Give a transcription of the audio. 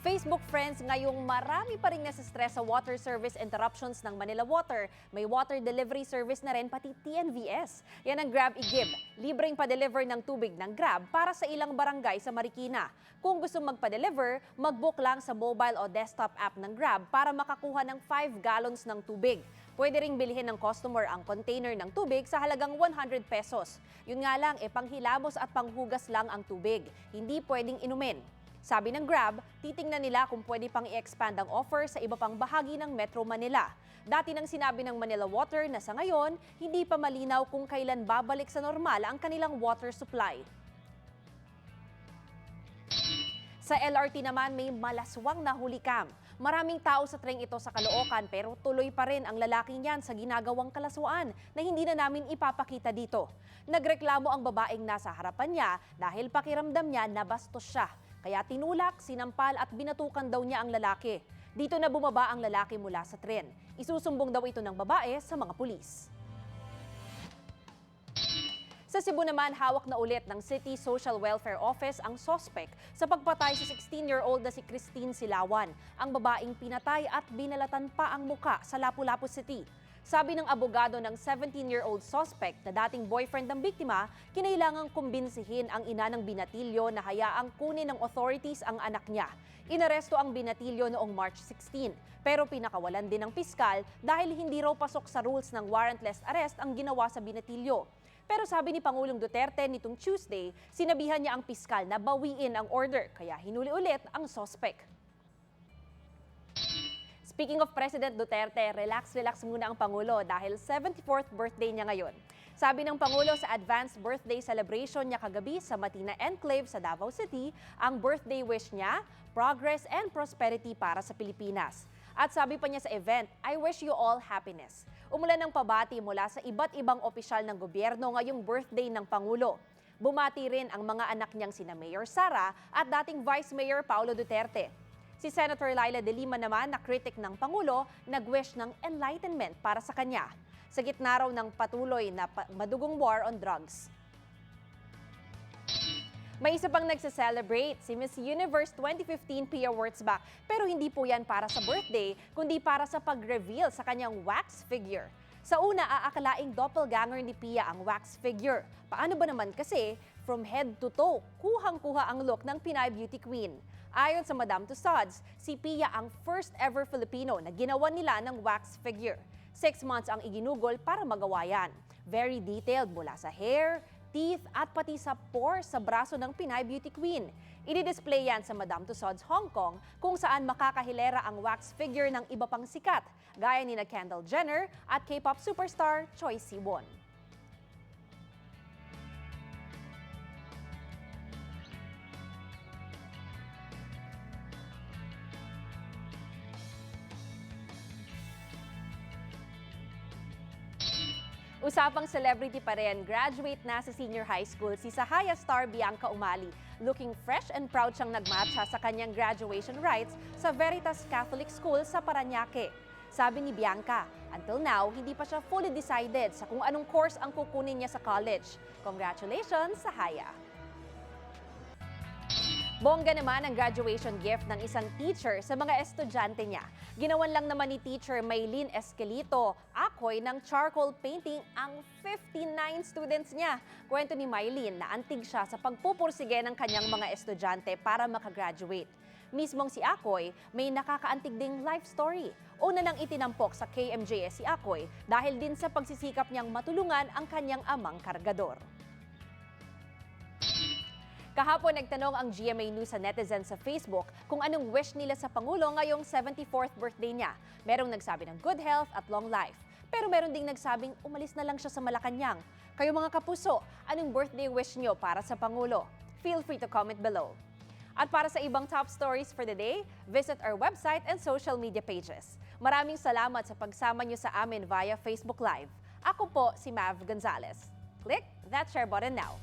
Facebook friends, ngayong marami pa rin nasa-stress sa water service interruptions ng Manila Water. May water delivery service na rin pati TNVS. Yan ang Grab i-Give. Libreng pa-deliver ng tubig ng Grab para sa ilang barangay sa Marikina. Kung gusto magpa-deliver, mag-book lang sa mobile o desktop app ng Grab para makakuha ng 5 gallons ng tubig. Pwede ring bilhin ng customer ang container ng tubig sa halagang 100 pesos. Yun nga lang, panghilamos at panghugas lang ang tubig. Hindi pwedeng inumin. Sabi ng Grab, titingnan nila kung pwede pang i-expand ang offer sa iba pang bahagi ng Metro Manila. Dati nang sinabi ng Manila Water na sa ngayon, hindi pa malinaw kung kailan babalik sa normal ang kanilang water supply. Sa LRT naman may malaswang na hulikam. Maraming tao sa treng ito sa Caloocan pero tuloy pa rin ang lalaking yan sa ginagawang kalaswaan na hindi na namin ipapakita dito. Nagreklamo ang babaeng nasa harapan niya dahil pakiramdam niya nabastos siya. Kaya tinulak, sinampal at binatukan daw niya ang lalaki. Dito na bumaba ang lalaki mula sa tren. Isusumbong daw ito ng babae sa mga pulis. Sa Cebu naman, hawak na ulit ng City Social Welfare Office ang suspect sa pagpatay sa 16-year-old na si Christine Silawan, ang babaeng pinatay at binalatan pa ang muka sa Lapu-Lapu City. Sabi ng abogado ng 17-year-old suspect na dating boyfriend ng biktima, kinailangang kumbinsihin ang ina ng binatilyo na hayaang kunin ng authorities ang anak niya. Inaresto ang binatilyo noong March 16, pero pinakawalan din ng piskal dahil hindi raw pasok sa rules ng warrantless arrest ang ginawa sa binatilyo. Pero sabi ni Pangulong Duterte nitong Tuesday, sinabihan niya ang piskal na bawiin ang order, kaya hinuli ulit ang suspect. Speaking of President Duterte, relax muna ang Pangulo dahil 74th birthday niya ngayon. Sabi ng Pangulo sa advanced birthday celebration niya kagabi sa Matina Enclave sa Davao City, ang birthday wish niya, progress and prosperity para sa Pilipinas. At sabi pa niya sa event, I wish you all happiness. Umulan ng pabati mula sa iba't ibang opisyal ng gobyerno ngayong birthday ng Pangulo. Bumati rin ang mga anak niyang sina Mayor Sara at dating Vice Mayor Paulo Duterte. Si Senator Laila de Lima naman na kritik ng Pangulo, nag-wish ng enlightenment para sa kanya. Sa gitna raw ng patuloy na madugong war on drugs. May isa pang nagse-celebrate, si Miss Universe 2015 Pia Wurtzbach. Pero hindi po yan para sa birthday, kundi para sa pag-reveal sa kanyang wax figure. Sa una, aakalaing doppelganger ni Pia ang wax figure. Paano ba naman kasi, from head to toe, kuhang-kuha ang look ng Pinay Beauty Queen. Ayon sa Madame Tussauds, si Pia ang first ever Filipino na ginawa nila ng wax figure. 6 months ang iginugol para magawa yan. Very detailed mula sa hair, teeth at pati sa pores sa braso ng Pinay Beauty Queen. I-display yan sa Madame Tussauds Hong Kong kung saan makakahilera ang wax figure ng iba pang sikat gaya ni na Kendall Jenner at K-pop superstar Choi Siwon. Usapang celebrity pa rin, graduate na sa senior high school si Sahaya star Bianca Umali. Looking fresh and proud siyang nagmatcha sa kanyang graduation rites sa Veritas Catholic School sa Parañaque. Sabi ni Bianca, until now, hindi pa siya fully decided sa kung anong course ang kukunin niya sa college. Congratulations, Sahaya! Bongga naman ang graduation gift ng isang teacher sa mga estudyante niya. Ginawan lang naman ni Teacher Maylene Esquelito Acoy ng charcoal painting ang 59 students niya. Kwento ni Maylene na antig siya sa pagpupursige ng kanyang mga estudyante para makagraduate. Mismong si Acoy may nakakaantig ding life story. Una nang itinampok sa KMJS si Acoy dahil din sa pagsisikap niyang matulungan ang kanyang amang kargador. Kahapon nagtanong ang GMA News sa netizens sa Facebook kung anong wish nila sa Pangulo ngayong 74th birthday niya. Merong nagsabi ng good health at long life. Pero meron ding nagsabing umalis na lang siya sa Malacanang. Kayo mga kapuso, anong birthday wish niyo para sa Pangulo? Feel free to comment below. At para sa ibang top stories for the day, visit our website and social media pages. Maraming salamat sa pagsama niyo sa amin via Facebook Live. Ako po si Mav Gonzalez. Click that share button now.